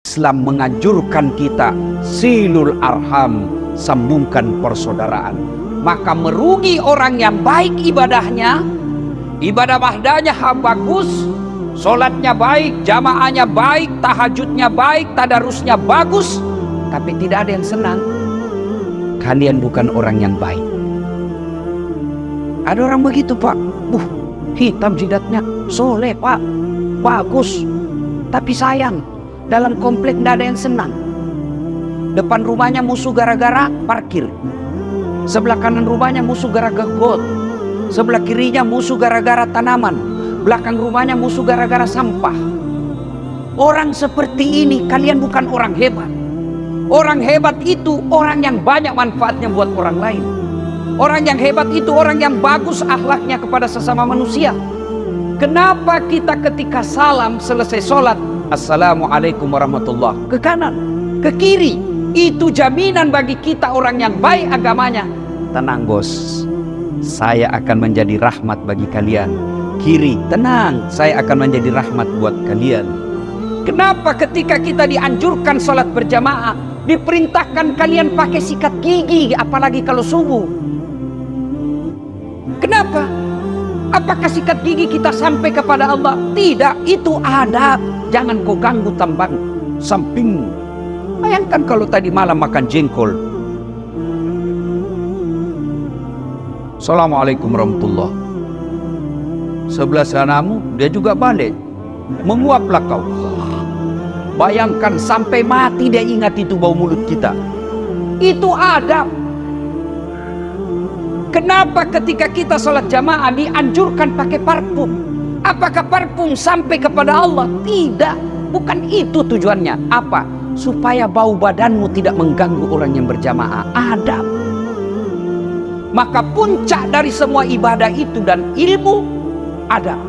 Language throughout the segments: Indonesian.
Islam menganjurkan kita silul arham, sambungkan persaudaraan. Maka merugi orang yang baik ibadahnya, ibadah wahdanya bagus, sholatnya baik, jamaahnya baik, tahajudnya baik, tadarusnya bagus, tapi tidak ada yang senang. Kalian bukan orang yang baik. Ada orang begitu, Pak. Hitam jidatnya, soleh Pak, bagus, tapi sayang dalam komplek tidak ada yang senang. Depan rumahnya musuh gara-gara parkir, sebelah kanan rumahnya musuh gara-gara got, sebelah kirinya musuh gara-gara tanaman, belakang rumahnya musuh gara-gara sampah. Orang seperti ini kalian bukan orang hebat. Orang hebat itu orang yang banyak manfaatnya buat orang lain. Orang yang hebat itu orang yang bagus akhlaknya kepada sesama manusia. Kenapa kita ketika salam selesai sholat, assalamualaikum warahmatullah, ke kanan, ke kiri, itu jaminan bagi kita orang yang baik agamanya. Tenang bos, saya akan menjadi rahmat bagi kalian. Kiri, tenang, saya akan menjadi rahmat buat kalian. Kenapa ketika kita dianjurkan sholat berjamaah, diperintahkan kalian pakai sikat gigi, apalagi kalau subuh? Kenapa? Apakah sikat gigi kita sampai kepada Allah? Tidak, itu adab. Jangan kau ganggu tambang sampingmu. Bayangkan kalau tadi malam makan jengkol. Assalamualaikum warahmatullah. Sebelah sanamu dia juga balik, menguaplah kau. Bayangkan sampai mati dia ingat itu bau mulut kita. Itu adab. Kenapa ketika kita sholat jamaah dianjurkan pakai parfum? Apakah parfum sampai kepada Allah? Tidak, bukan itu tujuannya. Apa? Supaya bau badanmu tidak mengganggu orang yang berjamaah. Adab. Maka puncak dari semua ibadah itu dan ilmu, adab.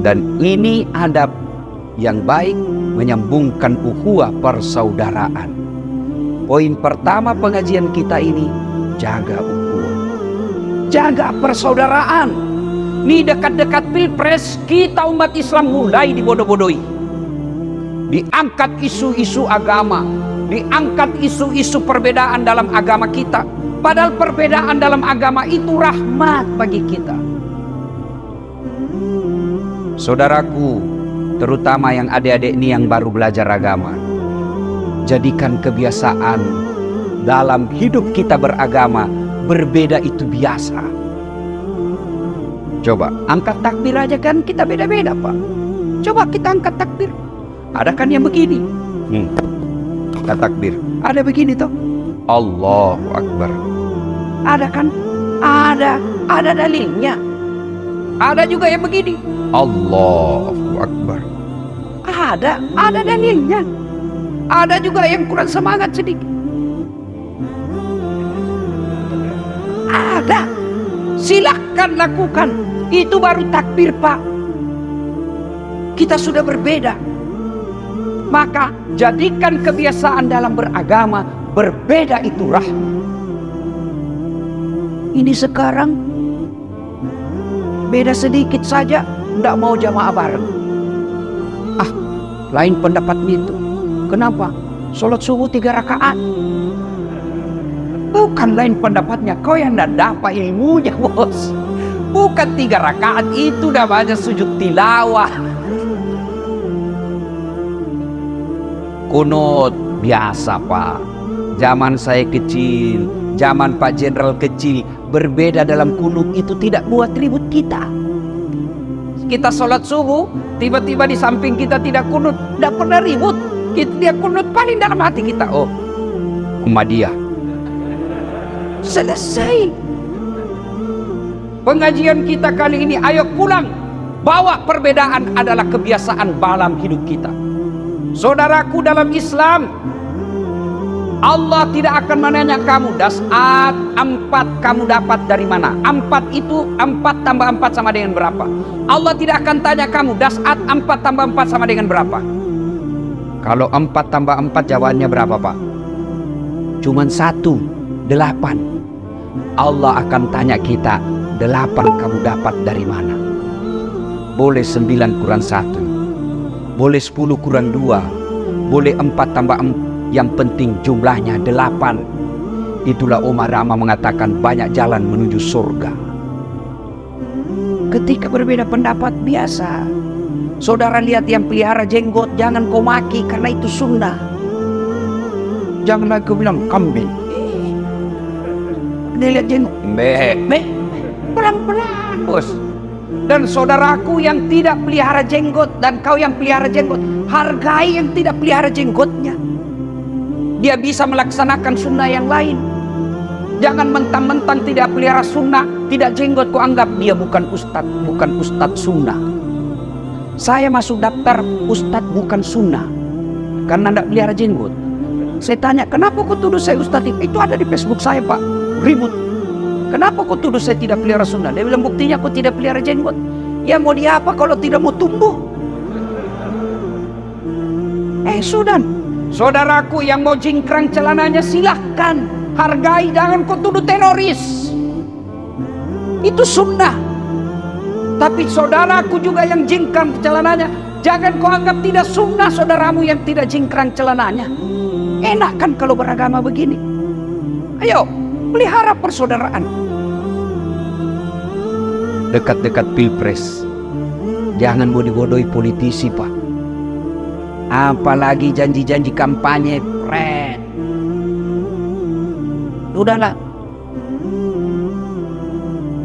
Dan ini adab yang baik menyambungkan ukhuwah persaudaraan. Poin pertama pengajian kita ini, jaga ukhuwah, jaga persaudaraan. Ini dekat-dekat pilpres, kita umat Islam mulai dibodoh-bodohi. Diangkat isu-isu agama, diangkat isu-isu perbedaan dalam agama kita. Padahal perbedaan dalam agama itu rahmat bagi kita. Saudaraku, terutama yang adik-adik ini yang baru belajar agama, jadikan kebiasaan dalam hidup kita beragama, berbeda itu biasa. Coba angkat takbir aja kan kita beda-beda Pak. Coba kita angkat takbir. Ada kan yang begini, angkat takbir. Ada begini toh, Allahu Akbar. Ada kan? Ada dalilnya. Ada juga yang begini, Allahu Akbar. Ada dalilnya. Ada juga yang kurang semangat sedikit. Ada. Silahkan lakukan. Itu baru takbir Pak. Kita sudah berbeda. Maka jadikan kebiasaan dalam beragama, berbeda itu rahmat. Ini sekarang beda sedikit saja, tidak mau jamaah bareng. Lain pendapatnya itu. Kenapa? Sholat subuh 3 rakaat. Bukan lain pendapatnya, kau yang tidak dapat ilmunya bos. Bukan 3 rakaat, itu namanya sujud tilawah. Kunut biasa Pak. Zaman saya kecil, zaman Pak Jenderal kecil, berbeda dalam kunut itu tidak buat ribut kita. Kita sholat subuh, tiba-tiba di samping kita tidak kunut, tidak pernah ribut. Dia kunut paling dalam hati kita, oh Muhammadiyah. Selesai. Pengajian kita kali ini, ayo pulang. Bawa perbedaan adalah kebiasaan dalam hidup kita. Saudaraku dalam Islam, Allah tidak akan menanya kamu dasat 4 kamu dapat dari mana. 4 itu 4 tambah 4 sama dengan berapa. Allah tidak akan tanya kamu dasat 4 tambah 4 sama dengan berapa. Kalau 4 tambah 4 jawabannya berapa Pak? Cuman 1, 8. Allah akan tanya kita, 8 kamu dapat dari mana? Boleh 9 kurang 1. boleh 10 kurang 2, boleh 4 tambah 4, yang penting jumlahnya 8. Itulah Omar Rama mengatakan banyak jalan menuju surga. Ketika berbeda pendapat biasa. Saudara lihat yang pelihara jenggot, jangan kau maki karena itu sunnah. Jangan lagi kau bilang kambing. Dia lihat jenggot, pelan-pelan bos. Dan saudaraku yang tidak pelihara jenggot dan kau yang pelihara jenggot, hargai yang tidak pelihara jenggotnya. Dia bisa melaksanakan sunnah yang lain. Jangan mentang-mentang tidak pelihara sunnah, tidak jenggot, kau anggap dia bukan ustadz sunnah. Saya masuk daftar ustadz bukan sunnah karena tidak pelihara jenggot. Saya tanya, kenapa kau tuduh saya ustadz? Itu ada di Facebook saya pak, ribut. Kenapa kau tuduh saya tidak pelihara sunnah? Dia bilang buktinya kau tidak pelihara jenggot. Ya mau dia apa kalau tidak mau tumbuh? Sudah. Saudaraku yang mau jingkrang celananya silahkan. Hargai, jangan kau tuduh teroris. Itu sunnah. Tapi saudaraku juga yang jingkrang celananya, jangan kau anggap tidak sunnah saudaramu yang tidak jingkrang celananya. Enak kan kalau beragama begini? Ayo, pelihara persaudaraan. Dekat-dekat pilpres, jangan bodoh-bodohi politisi pak. Apalagi janji-janji kampanye, pret. Udahlah.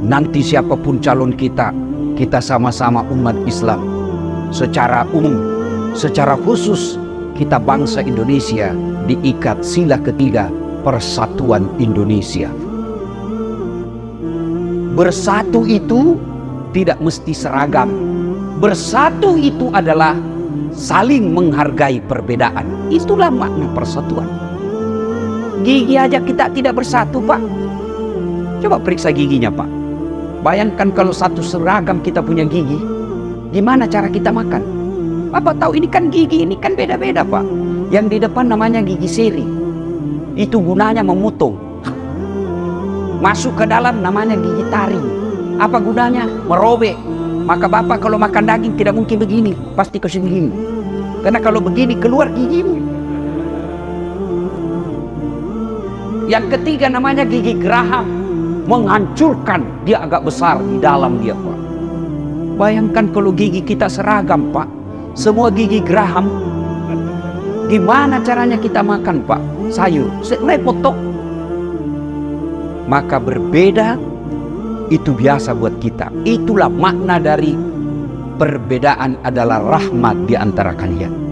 Nanti siapapun calon kita, kita sama-sama umat Islam. Secara umum, secara khusus, kita bangsa Indonesia diikat sila ketiga Persatuan Indonesia. Bersatu itu tidak mesti seragam. Bersatu itu adalah saling menghargai perbedaan. Itulah makna persatuan. Gigi aja kita tidak bersatu pak. Coba periksa giginya pak. Bayangkan kalau satu seragam kita punya gigi, gimana cara kita makan? Bapak tahu ini kan gigi, ini kan beda-beda pak. Yang di depan namanya gigi seri. Itu gunanya memotong. Masuk ke dalam namanya gigi taring. Apa gunanya? Merobek. Maka bapak kalau makan daging tidak mungkin begini, pasti kesini. Karena kalau begini keluar gigimu. Yang ketiga namanya gigi geraham, menghancurkan, dia agak besar di dalam dia pak. Bayangkan kalau gigi kita seragam pak, semua gigi geraham, gimana caranya kita makan pak? Sayur, repot toh. Maka berbeda itu biasa buat kita. Itulah makna dari perbedaan adalah rahmat di antara kalian.